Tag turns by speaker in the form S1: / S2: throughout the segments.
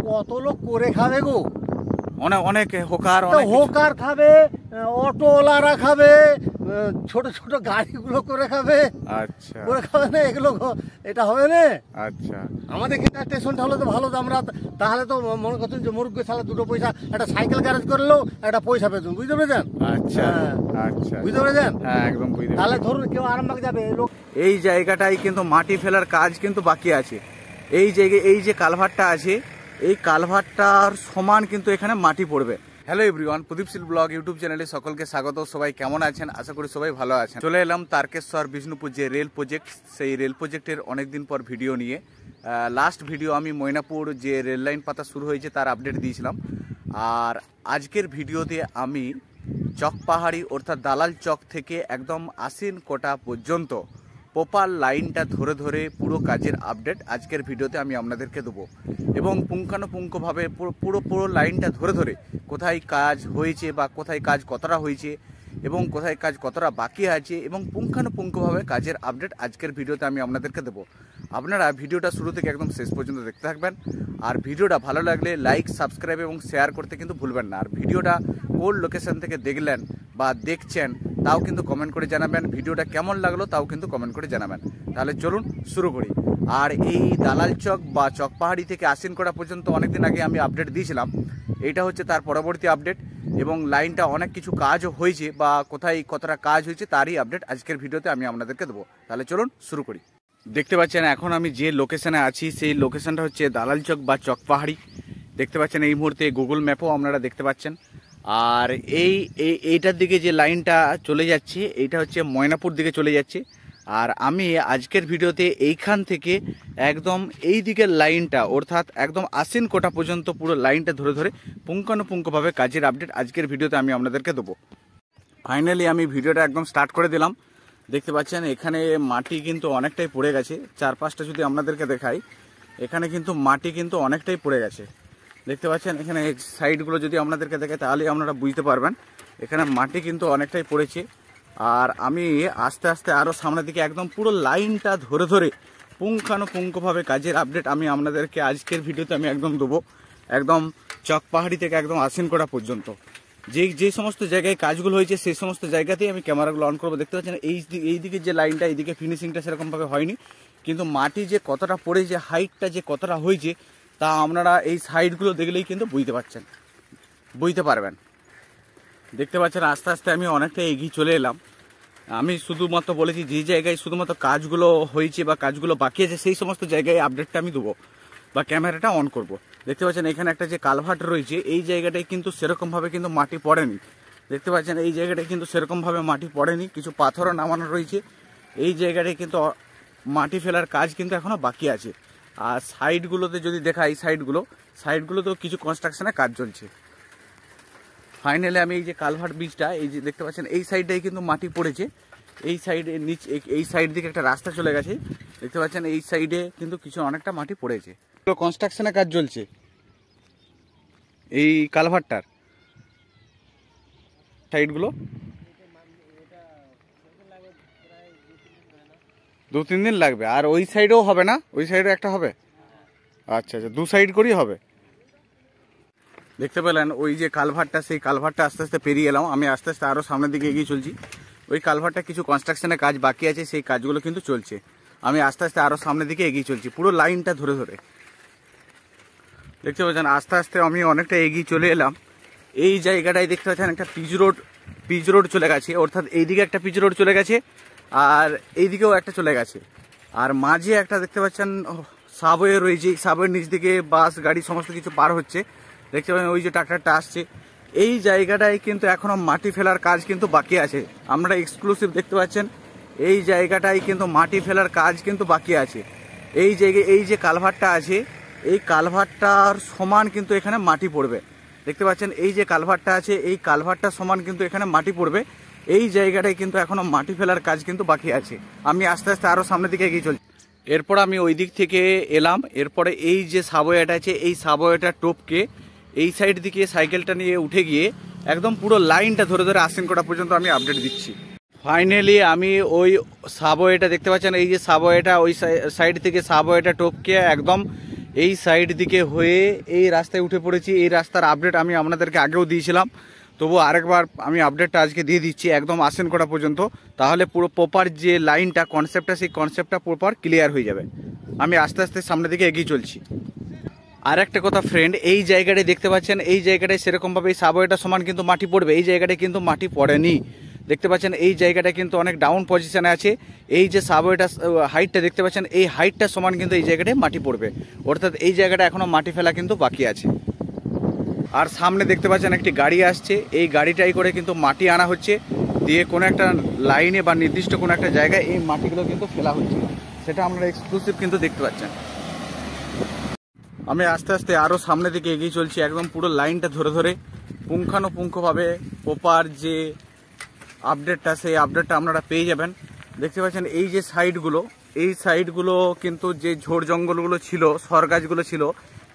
S1: কত লোক করে খাবে গো,
S2: অনেক হোকার
S1: হোকার খাবে, অটোওয়ালারা খাবে, ছোট ছোট গাড়িগুলো করে খাবে।
S2: আচ্ছা,
S1: করে খাবে না এগুলো, এটা হবে না।
S2: আচ্ছা,
S1: আমাদের ক্ষেত্রে স্টেশনটা হলে তো ভালো, তো আমরা তাহলে তো মনে করছেন যে মুরব্বী সালে দুটো পয়সা, একটা সাইকেল গ্যারেজ করলেও একটা পয়সা পেতেন, বুঝতে পেরেছেন?
S2: আচ্ছা আচ্ছা,
S1: বুঝতে পেরেছেন?
S2: হ্যাঁ একদম বুঝতে।
S1: তাহলে ধরুন কেউ আরামবাগ যাবে, লোক
S2: এই জায়গাটাই কিন্তু মাটি ফেলার কাজ কিন্তু বাকি আছে। এই যে কালভারটা আছে, এই কালভারটার সমান কিন্তু এখানে মাটি পড়বে। হ্যালো এভরিওয়ান, প্রদীপ শীল ব্লগ ইউটিউব চ্যানেলে সকলকে স্বাগত। সবাই কেমন আছেন? আশা করি সবাই ভালো আছেন। চলে এলাম তারকেশ্বর বিষ্ণুপুর যে রেল প্রজেক্ট, সেই রেল প্রজেক্টের অনেকদিন পর ভিডিও নিয়ে। লাস্ট ভিডিও আমি ময়নাপুর যে রেল লাইন পাতা শুরু হয়েছে তার আপডেট দিয়েছিলাম। আর আজকের ভিডিওতে আমি চকপাহাড়ি অর্থাৎ দালাল চক থেকে একদম আশ্বিনকোটা পর্যন্ত প্রপার লাইনটা ধরে ধরে পুরো কাজের আপডেট আজকের ভিডিওতে আমি আপনাদেরকে দেবো, এবং পুঙ্খানুপুঙ্খভাবে পুরো লাইনটা ধরে ধরে কোথায় কাজ হয়েছে বা কোথায় কাজ কতটা হয়েছে এবং কোথায় কাজ কতটা বাকি আছে, এবং পুঙ্খানুপুঙ্খভাবে কাজের আপডেট আজকের ভিডিওতে আমি আপনাদেরকে দেবো। আপনারা ভিডিওটা শুরু থেকে একদম শেষ পর্যন্ত দেখতে থাকবেন। আর ভিডিওটা ভালো লাগলে লাইক, সাবস্ক্রাইব এবং শেয়ার করতে কিন্তু ভুলবেন না। আর ভিডিওটা কোন লোকেশন থেকে দেখলেন বা দেখছেন তাও কিন্তু কমেন্ট করে জানাবেন। ভিডিওটা কেমন লাগলো তাও কিন্তু কমেন্ট করে জানাবেন। তাহলে চলুন শুরু করি। আর এই দালাল চক বা চকপাহাড়ি থেকে আশ্বিনকোটা পর্যন্ত অনেকদিন আগে আমি আপডেট দিয়েছিলাম, এটা হচ্ছে তার পরবর্তী আপডেট, এবং লাইনটা অনেক কিছু কাজও হয়েছে বা কোথায় কতটা কাজ হয়েছে তারই আপডেট আজকের ভিডিওতে আমি আপনাদেরকে দেবো। তাহলে চলুন শুরু করি। দেখতে পাচ্ছেন এখন আমি যে লোকেশনে আছি সেই লোকেশনটা হচ্ছে দালাল চক বা চকপাহাড়ি। দেখতে পাচ্ছেন এই মুহূর্তে গুগল ম্যাপও আপনারা দেখতে পাচ্ছেন। আর এইটার দিকে যে লাইনটা চলে যাচ্ছে এইটা হচ্ছে ময়নাপুর দিকে চলে যাচ্ছে। আর আমি আজকের ভিডিওতে এইখান থেকে একদম এই দিকের লাইনটা অর্থাৎ একদম আশ্বিনকোটা পর্যন্ত পুরো লাইনটা ধরে ধরে পুঙ্খানুপুঙ্খভাবে কাজের আপডেট আজকের ভিডিওতে আমি আপনাদেরকে দেবো। ফাইনালি আমি ভিডিওটা একদম স্টার্ট করে দিলাম। দেখতে পাচ্ছেন এখানে মাটি কিন্তু অনেকটাই পড়ে গেছে। চারপাশটা যদি আপনাদেরকে দেখাই, এখানে কিন্তু মাটি কিন্তু অনেকটাই পড়ে গেছে। দেখতে পাচ্ছেন এখানে সাইডগুলো যদি আপনাদেরকে দেখে তাহলে আপনারা বুঝতে পারবেন এখানে মাটি কিন্তু অনেকটাই পড়েছে। আর আমি আস্তে আস্তে আরও সামনের দিকে একদম পুরো লাইনটা ধরে ধরে পুঙ্খানুপুঙ্খভাবে কাজের আপডেট আমি আপনাদেরকে আজকের ভিডিওতে আমি একদম দেবো, একদম চকপাহাড়ি থেকে একদম আশ্বিনকোটা পর্যন্ত যে সমস্ত জায়গায় কাজগুলো হয়েছে সেই সমস্ত জায়গাতেই আমি ক্যামেরাগুলো অন করবো। দেখতে পাচ্ছেন এই দিকে যে লাইনটা, এইদিকে ফিনিশিংটা সেরকমভাবে হয়নি, কিন্তু মাটি যে কতটা পড়েছে, হাইটটা যে কতটা হয়েছে তা আপনারা এই সাইডগুলো দেখলেই কিন্তু বুঝতে পারবেন। দেখতে পাচ্ছেন আস্তে আস্তে আমি অনেকটা এগিয়ে চলে এলাম। আমি শুধুমাত্র বলেছি যে জায়গায় শুধুমাত্র কাজগুলো হয়েছে বা কাজগুলো বাকি আছে সেই সমস্ত জায়গায় আপডেটটা আমি দেবো বা ক্যামেরাটা অন করব। দেখতে পাচ্ছেন এখানে একটা যে কালভার্ট রয়েছে এই জায়গাটায় কিন্তু সেরকমভাবে কিন্তু মাটি পড়েনি। দেখতে পাচ্ছেন এই জায়গাটায় কিন্তু সেরকমভাবে মাটি পড়েনি, কিছু পাথরও নামানো রয়েছে। এই জায়গাটায় কিন্তু মাটি ফেলার কাজ কিন্তু এখনও বাকি আছে। আর সাইডগুলোতে যদি দেখাই, সাইডগুলোতেও কিছু কনস্ট্রাকশনের কাজ চলছে। ফাইনালি আমি এই যে কালভার্ট ব্রিজটা, এই যে দেখতে পাচ্ছেন এই সাইডটাই কিন্তু মাটি পড়েছে। এই সাইডে এই সাইড দিকে একটা রাস্তা চলে গেছে। দেখতে পাচ্ছেন এই সাইডে কিন্তু কিছু অনেকটা মাটি পড়েছে। কনস্ট্রাকশনের কাজ চলছে এই কালভার্টটার সাইডগুলো। 2-3 দিন লাগবে। আর ওই সাইডেও হবে না? ওই সাইডে একটা হবে? আচ্ছা আচ্ছা, 2 সাইড করেই হবে। দেখতে পেলেন ওই যে কালভার্টটা, সেই কালভার্টটা আস্তে আস্তে পেরিয়ে এলাম। আমি আস্তে আস্তে আরও সামনের দিকে এগিয়ে চলছি। ওই কালভার্টটা কিছু কনস্ট্রাকশনের কাজ বাকি আছে, সেই কাজগুলো কিন্তু চলছে। আমি আস্তে আস্তে আরও সামনের দিকে এগিয়ে চলছি পুরো লাইনটা ধরে ধরে। দেখতে পাচ্ছেন আস্তে আস্তে আমি অনেকটা এগিয়ে চলে এলাম। এই জায়গাটায় দেখতে পাচ্ছেন একটা পিচ রোড চলে গেছে, অর্থাৎ এইদিকে একটা পিচ রোড চলে গেছে আর এইদিকেও একটা চলে গেছে। আর মাঝে একটা দেখতে পাচ্ছেন সাবওয়ে রয়েছে। সাবওয়ের নিচ দিকে বাস গাড়ি সমস্ত কিছু পার হচ্ছে। দেখতে পাচ্ছেন ওই যে ট্রাক্টরটা আসছে। এই জায়গাটায় কিন্তু এখনো মাটি ফেলার কাজ কিন্তু বাকি আছে। আমরা এক্সক্লুসিভ দেখতে পাচ্ছেন এই জায়গাটায় কিন্তু মাটি ফেলার কাজ কিন্তু বাকি আছে। এই জায়গায় এই যে কালভার্টটা আছে, এই কালভার্টটার সমান কিন্তু এখানে মাটি পড়বে। দেখতে পাচ্ছেন এই যে কালভার্টটা আছে, এই কালভার্টটার সমান কিন্তু এখানে মাটি পড়বে। এই জায়গাটায় কিন্তু এখনো মাটি ফেলার কাজ কিন্তু বাকি আছে। আমি আস্তে আস্তে আরও সামনের দিকে এগিয়ে চলছি। এরপর আমি ওই দিক থেকে এলাম। এরপরে এই যে সাবওয়েটা আছে, এই সাবওয়েটা টপকে এই সাইড দিকে সাইকেলটা নিয়ে উঠে গিয়ে একদম পুরো লাইনটা ধরে ধরে আশ্বিনকোটা পর্যন্ত আমি আপডেট দিচ্ছি। ফাইনালি আমি ওই সাবওয়েটা দেখতে পাচ্ছেন, এই যে সাবওয়েটা, ওই সাইড থেকে সাবওয়েটা টপকে একদম এই সাইড দিকে হয়ে এই রাস্তায় উঠে পড়েছি। এই রাস্তার আপডেট আমি আপনাদেরকে আগেও দিয়েছিলাম, তবু আরেকবার আমি আপডেটটা আজকে দিয়ে দিচ্ছি একদম আসেনকোটা পর্যন্ত। তাহলে পুরো প্রপার যে লাইনটা কনসেপ্টটা, সেই কনসেপ্টটা প্রপার ক্লিয়ার হয়ে যাবে। আমি আস্তে আস্তে সামনের দিকে এগিয়ে চলছি। আর একটা কথা ফ্রেন্ড, এই জায়গাটায় দেখতে পাচ্ছেন, এই জায়গাটায় সেরকমভাবে এই সাবওয়েটার সমান কিন্তু মাটি পড়বে, এই জায়গাটায় কিন্তু মাটি পড়েনি। দেখতে পাচ্ছেন এই জায়গাটা কিন্তু অনেক ডাউন পজিশনে আছে। এই যে সাবওয়েটার হাইটটা দেখতে পাচ্ছেন, এই হাইটটা সমান কিন্তু এই জায়গাটায় মাটি পড়বে, অর্থাৎ এই জায়গাটা এখনও মাটি ফেলা কিন্তু বাকি আছে। আর সামনে দেখতে পাচ্ছেন একটি গাড়ি আসছে, এই গাড়িটাই করে কিন্তু মাটি আনা হচ্ছে, দিয়ে কোনো একটা লাইনে বা নির্দিষ্ট কোনো একটা জায়গায় এই মাটিগুলো কিন্তু ফেলা হচ্ছে, সেটা আপনারা এক্সক্লুসিভ কিন্তু দেখতে পাচ্ছেন। আমি আস্তে আস্তে আরও সামনের দিকে এগিয়ে চলছি, একদম পুরো লাইনটা ধরে ধরে পুঙ্খানুপুঙ্খভাবে প্রপার যে আপডেটটা, সেই আপডেটটা আপনারা পেয়ে যাবেন। দেখতে পাচ্ছেন এই যে সাইডগুলো, এই সাইডগুলো কিন্তু যে ঝোড় জঙ্গলগুলো ছিল, সর গাছগুলো ছিল,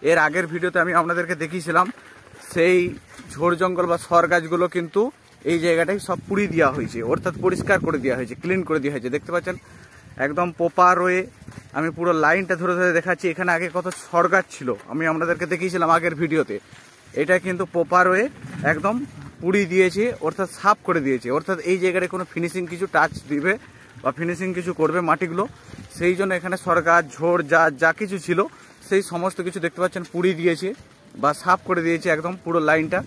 S2: এর আগের ভিডিওতে আমি আপনাদেরকে দেখিয়েছিলাম, সেই ঝোড় জঙ্গল বা সর গাছগুলো কিন্তু এই জায়গাটায় সব পুড়িয়ে দেওয়া হয়েছে, অর্থাৎ পরিষ্কার করে দেওয়া হয়েছে, ক্লিন করে দেওয়া হয়েছে। দেখতে পাচ্ছেন একদম প্রপার ওয়ে আমি পুরো লাইনটা ধরে ধরে দেখাচ্ছি। এখানে আগে কত সর গাছ ছিল আমি আপনাদেরকে দেখিয়েছিলাম আগের ভিডিওতে, এটা কিন্তু প্রপার ওয়ে একদম পুড়িয়ে দিয়েছে, অর্থাৎ সাফ করে দিয়েছে, অর্থাৎ এই জায়গায় কোনো ফিনিশিং কিছু টাচ দিবে বা ফিনিশিং কিছু করবে মাটিগুলো, সেই জন্য এখানে সর গাছ ঝোড় যা কিছু ছিল সেই সমস্ত কিছু দেখতে পাচ্ছেন পুড়িয়ে দিয়েছে বা সাফ করে দিয়েছে একদম পুরো লাইনটা।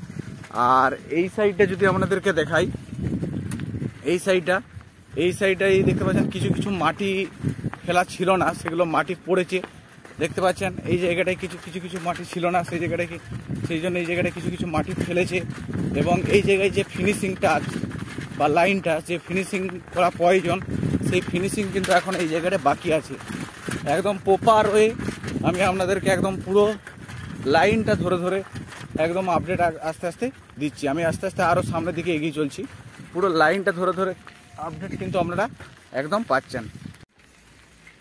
S2: আর এই সাইডটা যদি আপনাদেরকে দেখাই, এই সাইডটাই দেখতে পাচ্ছেন কিছু কিছু মাটি ফেলা ছিল না, সেগুলো মাটি পড়েছে। দেখতে পাচ্ছেন এই জায়গাটায় কিছু মাটি ছিল না, সেই জন্য এই জায়গাটায় কিছু মাটি ফেলেছে। এবং এই জায়গায় যে ফিনিশিংটা বা লাইনটা যে ফিনিশিং করা প্রয়োজন, সেই ফিনিশিং কিন্তু এখন এই জায়গাটায় বাকি আছে। একদম প্রপার ওয়ে আমি আপনাদেরকে একদম পুরো লাইনটা ধরে ধরে একদম আপডেট আস্তে আস্তে দিচ্ছি। আমি আস্তে আস্তে আরও সামনের দিকে এগিয়ে চলছি, পুরো লাইনটা ধরে ধরে আপডেট কিন্তু আপনারা একদম পাচ্ছেন।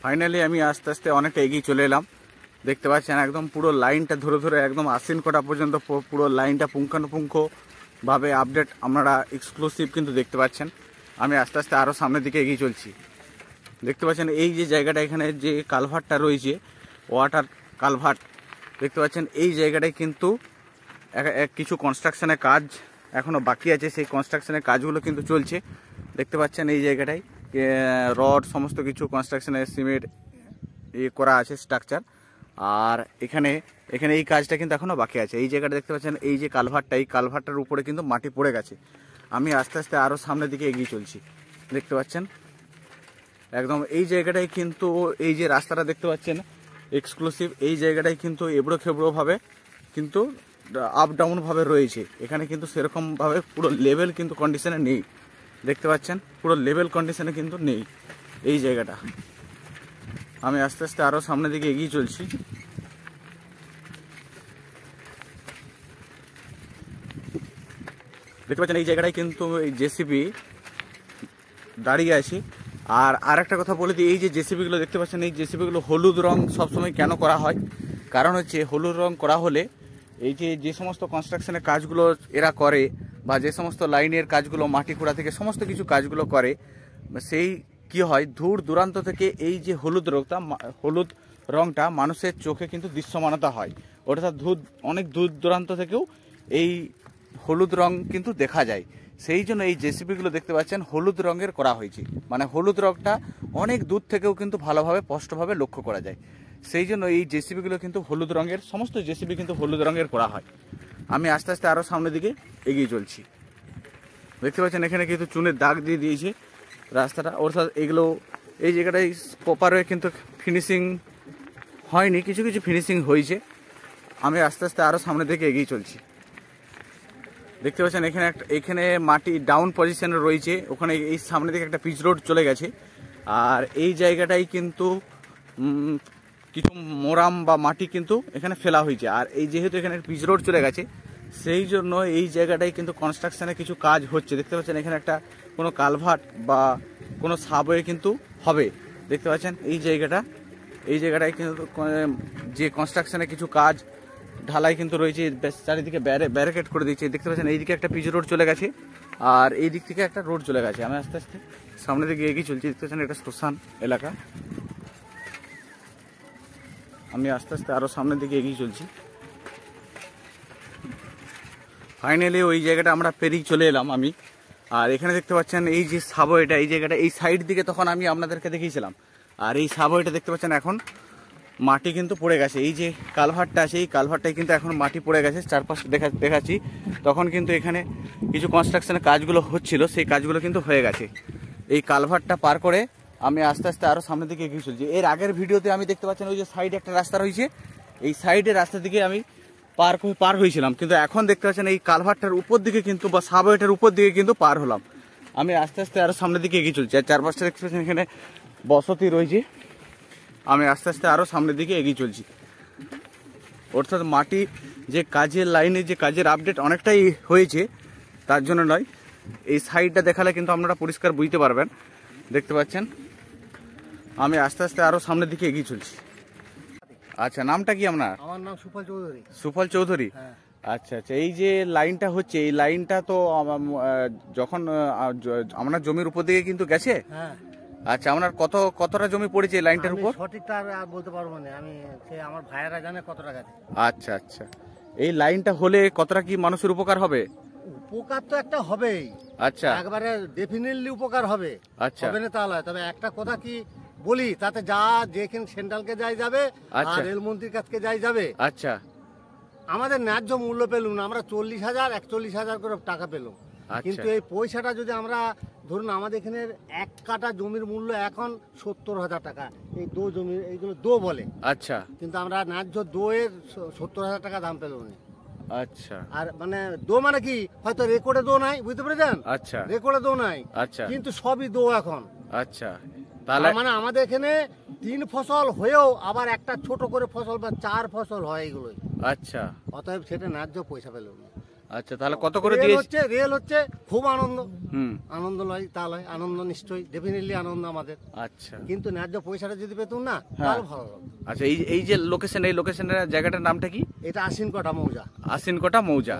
S2: ফাইনালি আমি আস্তে আস্তে অনেকটা এগিয়ে চলে এলাম। দেখতে পাচ্ছেন একদম পুরো লাইনটা ধরে ধরে একদম আসিনকোটা পর্যন্ত পুরো লাইনটা পুঙ্খানুপুঙ্খভাবে আপডেট আপনারা এক্সক্লুসিভ কিন্তু দেখতে পাচ্ছেন। আমি আস্তে আস্তে আরও সামনের দিকে এগিয়ে চলছি। দেখতে পাচ্ছেন এই যে জায়গাটা, এখানে যে কালভার্টটা রয়েছে, ওয়াটার কালভার্ট, দেখতে পাচ্ছেন এই জায়গাটায় কিন্তু কিছু কনস্ট্রাকশনের কাজ এখনও বাকি আছে, সেই কনস্ট্রাকশনের কাজগুলো কিন্তু চলছে। দেখতে পাচ্ছেন এই জায়গাটায় রড সমস্ত কিছু কনস্ট্রাকশনের সিমেন্ট করা আছে স্ট্রাকচার। আর এখানে এই কাজটা কিন্তু এখনও বাকি আছে। এই জায়গাটা দেখতে পাচ্ছেন এই যে কালভার্টটা, এই কালভার্টটার উপরে কিন্তু মাটি পড়ে গেছে। আমি আস্তে আস্তে আরও সামনের দিকে এগিয়ে চলছি। দেখতে পাচ্ছেন একদম এই জায়গাটায় কিন্তু এই যে রাস্তাটা দেখতে পাচ্ছেন এক্সক্লুসিভ, এই জায়গাটায় কিন্তু এবড়ো খেবড়োভাবে কিন্তু আপ ডাউনভাবে রয়েছে, এখানে কিন্তু সেরকমভাবে পুরো লেভেল কিন্তু কন্ডিশনে নেই। দেখতে পাচ্ছেন পুরো লেভেল কন্ডিশনে কিন্তু নেই এই জায়গাটা। আমি আস্তে আস্তে আরও সামনের দিকে এগিয়ে চলছি। দেখতে পাচ্ছেন এই জায়গাটায় কিন্তু এই জেসিবি দাঁড়িয়ে আছে। আর একটা কথা বলে দিই, এই যে জেসিবিগুলো দেখতে পাচ্ছেন, এই জেসিবিগুলো হলুদ রং সবসময় কেন করা হয়, কারণ হচ্ছে হলুদ রং করা হলে এই যে সমস্ত কনস্ট্রাকশনের কাজগুলো এরা করে বা যে সমস্ত লাইনের কাজগুলো মাটি খোঁড়া থেকে সমস্ত কিছু কাজগুলো করে, সেই কি হয় দূর দূরান্ত থেকে এই যে হলুদ রংটা মানুষের চোখে কিন্তু দৃশ্যমানতা হয়, অর্থাৎ অনেক দূর দূরান্ত থেকেও এই হলুদ রং কিন্তু দেখা যায়। সেই জন্য এই জেসিবিগুলো দেখতে পাচ্ছেন হলুদ রঙের করা হয়েছে, মানে হলুদ রংটা অনেক দূর থেকেও কিন্তু ভালোভাবে স্পষ্টভাবে লক্ষ্য করা যায়। সেই জন্য এই জেসিবিগুলো কিন্তু হলুদ রঙের, সমস্ত জেসিবি কিন্তু হলুদ রঙের করা হয়। আমি আস্তে আস্তে আরও সামনের দিকে এগিয়ে চলছি। দেখতে পাচ্ছেন এখানে কিন্তু চুনের দাগ দিয়ে দিয়েছে রাস্তাটা, অর্থাৎ এগুলো এই জায়গাটায় প্রপার হয়ে কিন্তু ফিনিশিং হয়নি, কিছু ফিনিশিং হয়েছে। আমি আস্তে আস্তে আরও সামনের দিকে এগিয়ে চলছি। দেখতে পাচ্ছেন এখানে মাটি ডাউন পজিশনে রয়েছে, ওখানে এই সামনে দিকে একটা পিচ রোড চলে গেছে। আর এই জায়গাটাই কিন্তু কিছু মোরাম বা মাটি কিন্তু এখানে ফেলা হয়েছে। আর এই যেহেতু এখানে পিচ রোড চলে গেছে, সেই জন্য এই জায়গাটায় কিন্তু কনস্ট্রাকশনের কিছু কাজ হচ্ছে। দেখতে পাচ্ছেন এখানে একটা কোনো কালভার্ট বা কোনো সাবওয়ে কিন্তু হবে। দেখতে পাচ্ছেন এই জায়গাটায় কিন্তু যে কনস্ট্রাকশনের কিছু কাজ ঢালাই কিন্তু রয়েছে, চারিদিকে ব্যারিকেড করে দিয়েছে। দেখতে পাচ্ছেন এইদিকে একটা পিচ রোড চলে গেছে আর এই দিক থেকে একটা রোড চলে গেছে। আমি আস্তে আস্তে সামনের দিকে এগিয়ে চলছি। দেখতে পাচ্ছেন এটা শ্মশান এলাকা। আমি আস্তে আস্তে আরও সামনের দিকে এগিয়ে চলছি। ফাইনালি ওই জায়গাটা আমরা পেরিয়ে চলে এলাম আমি। আর এখানে দেখতে পাচ্ছেন এই যে সাবওয়েটা, এই জায়গাটা এই সাইড দিকে তখন আমি আপনাদেরকে দেখিয়েছিলাম। আর এই সাবওয়েটা দেখতে পাচ্ছেন এখন মাটি কিন্তু পড়ে গেছে। এই যে কালভারটা আছে, এই কালভারটায় কিন্তু এখন মাটি পড়ে গেছে। চারপাশে দেখাচ্ছি, তখন কিন্তু এখানে কিছু কনস্ট্রাকশনের কাজগুলো হচ্ছিল, সেই কাজগুলো কিন্তু হয়ে গেছে। এই কালভারটা পার করে আমি আস্তে আস্তে আরও সামনের দিকে এগিয়ে চলছি। এর আগের ভিডিওতে আমি দেখতে পাচ্ছেন ওই যে সাইডে একটা রাস্তা রয়েছে, এই সাইডের রাস্তা দিকে আমি পার হয়েছিলাম, কিন্তু এখন দেখতে পাচ্ছেন এই কালভারটার উপর দিকে কিন্তু বা সাবওয়েটার উপর দিকে কিন্তু পার হলাম। আমি আস্তে আস্তে আরও সামনের দিকে এগিয়ে চলছি। আর চারপাশটা দেখতে পাচ্ছেন এখানে বসতি রয়েছে। আমি আস্তে আস্তে আরও সামনের দিকে এগিয়ে চলছি। অর্থাৎ মাটি যে কাজের লাইনে যে কাজের আপডেট অনেকটাই হয়েছে, তার জন্য নয়, এই সাইডটা দেখালে কিন্তু আপনারা পরিষ্কার বুঝতে পারবেন। দেখতে পাচ্ছেন আমি আস্তে আস্তে আরও সামনের দিকে এগিয়ে চলছি। আচ্ছা, নামটা কি আপনার?
S1: আমার নাম সুফল চৌধুরী।
S2: সুফল চৌধুরী।
S1: হ্যাঁ।
S2: আচ্ছা আচ্ছা, এই যে লাইনটা হচ্ছে, এই লাইনটা তো যখন আপনার জমির উপর দিকে কিন্তু গেছে।
S1: হ্যাঁ।
S2: আচ্ছা, আপনার কতটা জমি পড়েছে এই লাইনটার উপর?
S1: সঠিকটা আর বলতে পারবো না আমি, সে আমার ভাইয়েরা জানে কতটা গেছে।
S2: আচ্ছা আচ্ছা, এই লাইনটা হলে কতটা কি মানুষের উপকার হবে?
S1: উপকার তো একটা হবেই।
S2: আচ্ছা,
S1: একবারে ডেফিনেটলি উপকার হবে।
S2: আচ্ছা,
S1: হবে না তাহলে। তবে একটা কথা কি বলি, তাতে যা যেখানে সেন্ট্রালকে যাই যাবে আর রেলমন্ত্রীর কাছকে যাই যাবে।
S2: আচ্ছা,
S1: আমাদের ন্যায্য মূল্য পেলুম না, আমরা 40,000 41,000 করে টাকা পেলাম। কিন্তু এই পয়সাটা যদি আমরা ধরুন, আমাদের এখানে এক কাটা জমির মূল্য এখন 70,000 টাকা। এই জমি এইগুলো বলে।
S2: আচ্ছা,
S1: কিন্তু আমরা ন্যায্য দোয়ের 70,000 টাকা দাম পেলাম না।
S2: আচ্ছা,
S1: আর মানে মানে কি, হয়তো রেকর্ডে নাই, বুঝতে পেরেছেন?
S2: আচ্ছা,
S1: রেকর্ডে নাই,
S2: আচ্ছা,
S1: কিন্তু সবই এখন।
S2: আচ্ছা, তাহলে
S1: মানে আমাদের এখানে 3 ফসল হয়েও আবার একটা ছোট করে ফসল বা 4 ফসল হয় এগুলোই।
S2: আচ্ছা,
S1: অতএব সেটা ন্যায্য পয়সা পেল না।
S2: আচ্ছা, তাহলে কত করে দিয়েছে?
S1: রেল হচ্ছে খুব আনন্দ।
S2: আনন্দ
S1: লয় তা লয়, আনন্দ নিশ্চয়ই, ডেফিনেটলি আনন্দ আমাদের।
S2: আচ্ছা,
S1: কিন্তু ন্যায্য পয়সাটা যদি পেতুম না, তাহলে ভালো লাগতো।
S2: আচ্ছা, এই যে লোকেশন, এই লোকেশনের জায়গাটার নামটা কি?
S1: এটা আশ্বিনকটা মৌজা।
S2: আশ্বিনকটা মৌজা।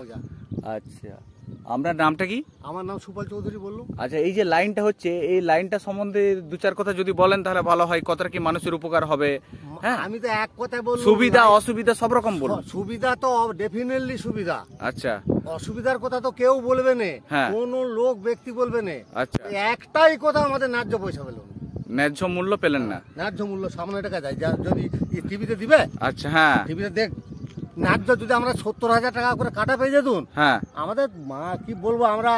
S2: আচ্ছা, আপনার নামটা কি?
S1: আমার নাম সুফল চৌধুরী বললুম।
S2: আচ্ছা, এই যে লাইনটা হচ্ছে, এই লাইনটা সম্বন্ধে 2-4 কথা যদি বলেন তাহলে ভালো হয়। কতটা কি মানুষের উপকার হবে? হ্যাঁ,
S1: আমি তো এক কথায় বললাম,
S2: সুবিধা অসুবিধা সব রকম বলুন।
S1: সুবিধা তো ডেফিনেটলি সুবিধা।
S2: আচ্ছা,
S1: অসুবিধার কথা তো কেউ বলবে না,
S2: হ্যাঁ,
S1: কোন লোক ব্যক্তি বলবে না।
S2: আচ্ছা,
S1: একটাই কথা, আমাদের ন্যায্য পয়সা পেল না।
S2: ন্যায্য মূল্য পেলেন না।
S1: ন্যায্য মূল্য সামনে টাকা যায়, যদি টিভিতে দিবে।
S2: আচ্ছা, হ্যাঁ,
S1: টিভিতে দেখ, ন্যায্য যদি আমরা 70,000 টাকা করে কাটা পেয়ে যেতুন,
S2: হ্যাঁ,
S1: আমাদের কি বলবো, আমরা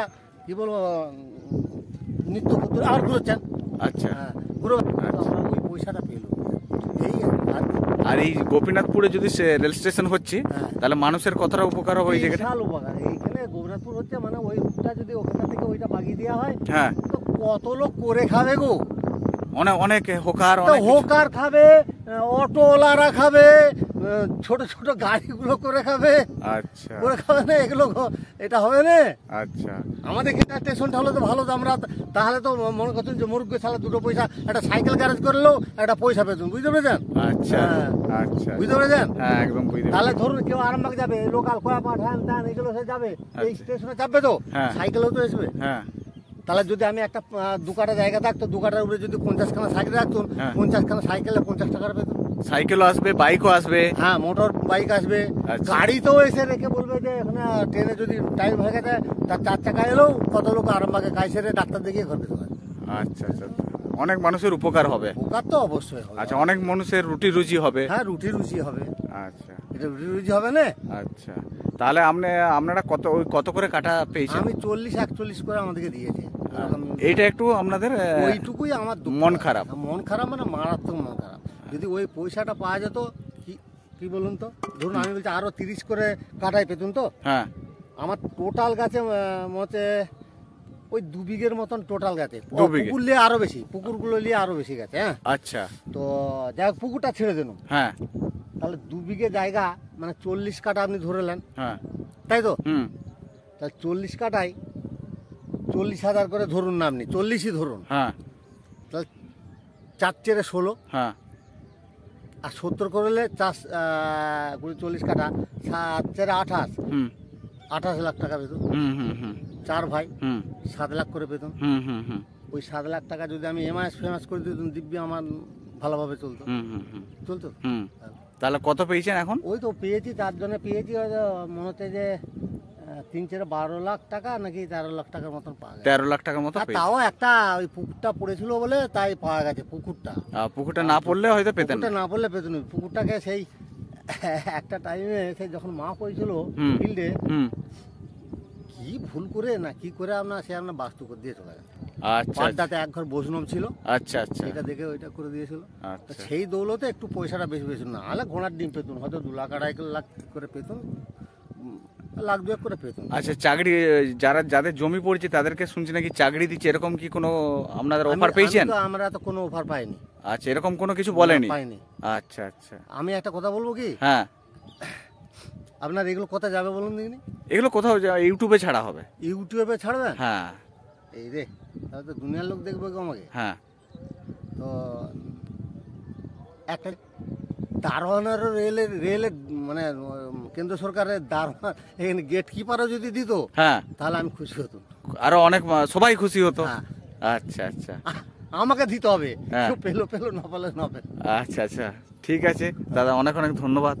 S1: কি বলবো, নিত্য আর ঘুরছেন।
S2: আচ্ছা,
S1: ঘুরো, ওই পয়সাটা পেল এই।
S2: আর এই গোপীনাথপুরে যদি রেল স্টেশন হচ্ছে, তাহলে মানুষের কতটা উপকার হবে? এই জায়গাটা
S1: বিশাল উপকার। এইখানে গোপীনাথপুর হচ্ছে, মানে ওই রুটটা যদি ওখান থেকে ওইটা বাগিয়ে দেওয়া হয়,
S2: হ্যাঁ,
S1: তো কত লোক করে খাবে গো।
S2: অনেক
S1: হোকার খাবে, অটোওয়ালারা খাবে, ছোট ছোট গাড়িগুলো করে খাবে।
S2: আচ্ছা,
S1: করে খাবে না এগুলো, এটা হবে না।
S2: আচ্ছা,
S1: আমাদের এখানে স্টেশনটা হলে তো ভালো, আমরা তাহলে তো মনে করতেন যে মুরুগ্গ ছাড়া 2 পয়সা একটা সাইকেল গ্যারেজ করলেও একটা পয়সা পেতুন, বুঝতে পেরেছেন?
S2: আচ্ছা, আচ্ছা,
S1: বুঝতে পেরেছেন?
S2: হ্যাঁ, একদম বুঝতে।
S1: তাহলে ধরুন কেউ আরামবাগ যাবে, লোকাল কয়াপাট হ্যান ত্যান এগুলো সে যাবে, এই স্টেশনে চাপবে তো, সাইকেলেও তো আসবে।
S2: হ্যাঁ,
S1: তাহলে যদি আমি একটা 2 কাটা জায়গা থাকতো, 2 কাটার উপরে যদি 50 খানা সাইকেল রাখতুন, 50 খানা সাইকেলে 50 টাকা পেতুন।
S2: সাইকেলও আসবে, বাইকও আসবে,
S1: হ্যাঁ, মোটর বাইক আসবে। গাড়িতেও এসে রেখে বলবে যে এখানে ট্রেনে যদি টাইম হয়ে গেছে, তার 4 চাকা এলেও কত লোক আরামবাগে কাজ সেরে ডাক্তার দেখিয়ে ঘর পেতে পারে।
S2: আচ্ছা, আচ্ছা, অনেক মানুষের উপকার হবে।
S1: উপকার তো অবশ্যই হবে।
S2: আচ্ছা, অনেক মানুষের রুটি রুজি হবে।
S1: হ্যাঁ, রুটি রুজি হবে।
S2: আচ্ছা,
S1: এটা রুটি রুজি হবে না।
S2: আচ্ছা, তাহলে আপনারা কত করে কাটা পেয়েছেন?
S1: আমি 40-41 করে আমাদেরকে দিয়েছে।
S2: এইটা একটু আপনাদের
S1: ওইটুকুই আমার
S2: মন খারাপ।
S1: মন খারাপ মানে মারাত্মক মন খারাপ। যদি ওই পয়সাটা পাওয়া যেত, কি বলুন তো, ধরুন আমি বলছি আরো 30 করে কাটাই পেতুন তো।
S2: হ্যাঁ,
S1: আমার টোটাল গাছে মতে ওই 2 বিঘের মতন টোটাল গাছে। পুকুর নিয়ে আরো বেশি, পুকুরগুলো নিয়ে আরো বেশি গেছে। হ্যাঁ,
S2: আচ্ছা,
S1: তো যাই হোক, পুকুরটা ছেড়ে দিন।
S2: হ্যাঁ,
S1: তাহলে 2 বিঘে জায়গা মানে 40 কাটা আপনি ধরেলেন।
S2: হ্যাঁ,
S1: তাই তো। তাহলে 40 কাটাই 40,000 করে ধরুন না, আপনি 40ই ধরুন।
S2: হ্যাঁ,
S1: তাহলে 4×4=16।
S2: হ্যাঁ,
S1: আর 70 করলে 40 কাটা 7×4=28। 28 লাখ টাকা বেতন। 4 ভাই 7 লাখ করে বেতন। ওই 7 লাখ টাকা যদি আমি এমআইএস ফেমাস করে দিতাম, দিব্যি আমার ভালোভাবে চলতো।
S2: তাহলে কত পেয়েছেন এখন?
S1: ওই তো পেয়েছি, 4 জনে পেয়েছি, হয়তো মনে হচ্ছে যে 3-12 লাখ টাকা নাকি 13 লাখ টাকার মতন পাওয়া গেছে।
S2: 13 লাখ টাকার মতো পেয়েছেন।
S1: তাও একটা ওই পুকুরটা পড়েছিল বলে তাই পাওয়া গেছে।
S2: পুকুরটা না পড়লে হয়তো পেতেন না।
S1: পুকুরটা না পড়লে পেতেন না। পুকুরটাকে সেই একটা টাইমে সেই যখন মাপ হয়েছিল ফিল্ডে, কি ভুল করে না কি করে আপনার বাস্তু করে দিয়ে চলে গেছে।
S2: আচ্ছা,
S1: পাড্ডাতে এক ঘর বসনম ছিল।
S2: আচ্ছা আচ্ছা,
S1: এটা দেখে ওইটা করে দিয়েছিল।
S2: আচ্ছা,
S1: সেই দৌলতে একটু পয়সাটা বেশি বেশি না হলে ঘোড়ার ডিম পেতুন, হয়তো 2 লাখ 2.5 লাখ করে পেতুন, লাখ 2 করে পেতুন।
S2: আচ্ছা, চাকরি যাদের জমি পড়ছে তাদেরকে শুনছি নাকি চাকরি দিচ্ছে, এরকম কি কোনো আপনাদের অফার পেয়েছেন?
S1: আমরা তো কোনো অফার পাইনি।
S2: আচ্ছা, এরকম কোনো কিছু বলেনি?
S1: পাইনি।
S2: আচ্ছা আচ্ছা।
S1: আমি একটা কথা বলবো কি?
S2: হ্যাঁ,
S1: আপনার এগুলো কোথায় যাবে বলুন দেখিনি?
S2: এগুলো কোথাও ইউটিউবে ছাড়া হবে।
S1: ইউটিউবে ছাড়বেন?
S2: হ্যাঁ।
S1: এই রে, তাহলে তো দুনিয়ার লোক দেখবে গো আমাকে।
S2: হ্যাঁ।
S1: তো একটা দারোয়ানের রেলের মানে কেন্দ্র সরকারের দারোয়ান এখানে গেট কিপারও যদি দিত,
S2: হ্যাঁ,
S1: তাহলে আমি খুশি হতাম।
S2: আরো অনেক সবাই খুশি হতো।
S1: হ্যাঁ।
S2: আচ্ছা আচ্ছা।
S1: আমাকে দিতে হবে,
S2: হ্যাঁ।
S1: পেলো না পেলে না পেলো।
S2: আচ্ছা আচ্ছা, ঠিক আছে দাদা, অনেক অনেক ধন্যবাদ।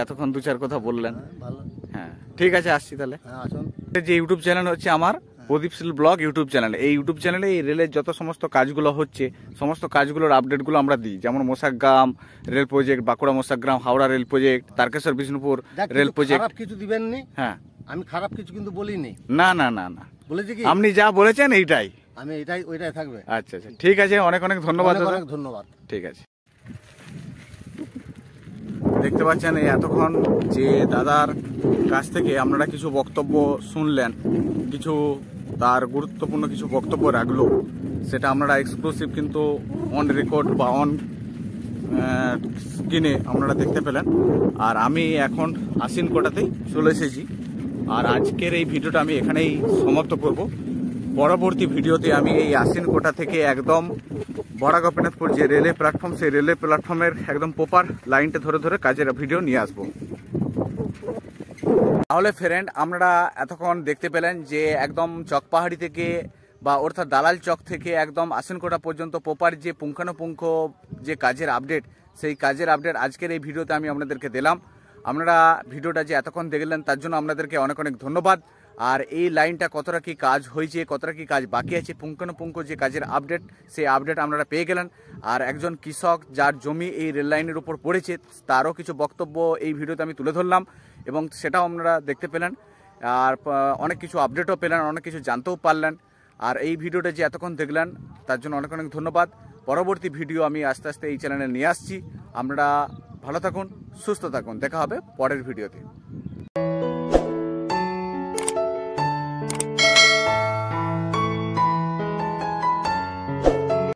S2: এতক্ষণ 2-4 কথা বললেন।
S1: ভালো।
S2: হ্যাঁ, ঠিক আছে, আসছি তাহলে।
S1: হ্যাঁ, আসুন।
S2: যে ইউটিউব চ্যানেল হচ্ছে আমার প্রদীপশীল ব্লগ ইউটিউব চ্যানেল, এই ইউটিউব চ্যানেলে এই রেলের যত সমস্ত কাজগুলো হচ্ছে, সমস্ত কাজগুলোর আপডেটগুলো আমরা দিই। যেমন Masagram rail project, Bankura Masagram, Howrah rail project, Tarakeswar Bishnupur rail project.
S1: খারাপ কিছু দিবেন নি?
S2: হ্যাঁ,
S1: আমি খারাপ কিছু কিন্তু বলিনি।
S2: না না না না,
S1: বলেছি কি
S2: আপনি যা বলেছেন এইটাই।
S1: আমি ওইটাই থাকবে।
S2: আচ্ছা আচ্ছা, ঠিক আছে, অনেক অনেক ধন্যবাদ দাদা।
S1: অনেক ধন্যবাদ।
S2: ঠিক আছে। দেখতে পাচ্ছেন এই এতক্ষণ যে দাদার কাছ থেকে আপনারা কিছু বক্তব্য শুনলেন, কিছু তার গুরুত্বপূর্ণ কিছু বক্তব্য রাখলো, সেটা আপনারা এক্সক্লুসিভ কিন্তু অন রেকর্ড বা অন স্ক্রিনে আপনারা দেখতে পেলেন। আর আমি এখন আশ্বিনকোটাতেই চলে এসেছি, আর আজকের এই ভিডিওটা আমি এখানেই সমাপ্ত করব। পরবর্তী ভিডিওতে আমি এই আশ্বিনকোটা থেকে একদম বড়া গোপীনাথপুর যে রেলওয়ে প্ল্যাটফর্ম, সেই রেলওয়ে প্ল্যাটফর্মের একদম প্রপার লাইনটা ধরে ধরে কাজের ভিডিও নিয়ে আসবো। তাহলে ফ্রেন্ড, আপনারা এতক্ষণ দেখতে পেলেন যে একদম চকপাহাড়ি থেকে বা অর্থাৎ দালাল চক থেকে একদম আশ্বিনকোটা পর্যন্ত প্রপার যে পুঙ্খানুপুঙ্খ যে কাজের আপডেট, সেই কাজের আপডেট আজকের এই ভিডিওতে আমি আপনাদেরকে দিলাম। আপনারা ভিডিওটা যে এতক্ষণ দেখলেন তার জন্য আপনাদেরকে অনেক অনেক ধন্যবাদ। আর এই লাইনটা কতটা কি কাজ হয়েছে, কতটা কি কাজ বাকি আছে, পুঙ্খানুপুঙ্খ যে কাজের আপডেট, সেই আপডেট আপনারা পেয়ে গেলেন। আর একজন কৃষক যার জমি এই রেল লাইনের উপর পড়েছে, তারও কিছু বক্তব্য এই ভিডিওতে আমি তুলে ধরলাম এবং সেটাও আপনারা দেখতে পেলেন। আর অনেক কিছু আপডেটও পেলেন, অনেক কিছু জানতেও পারলেন। আর এই ভিডিওটা যে এতক্ষণ দেখলেন তার জন্য অনেক অনেক ধন্যবাদ। পরবর্তী ভিডিও আমি আস্তে আস্তে এই চ্যানেলে নিয়ে আসছি। আপনারা ভালো থাকুন, সুস্থ থাকুন, দেখা হবে পরের ভিডিওতে।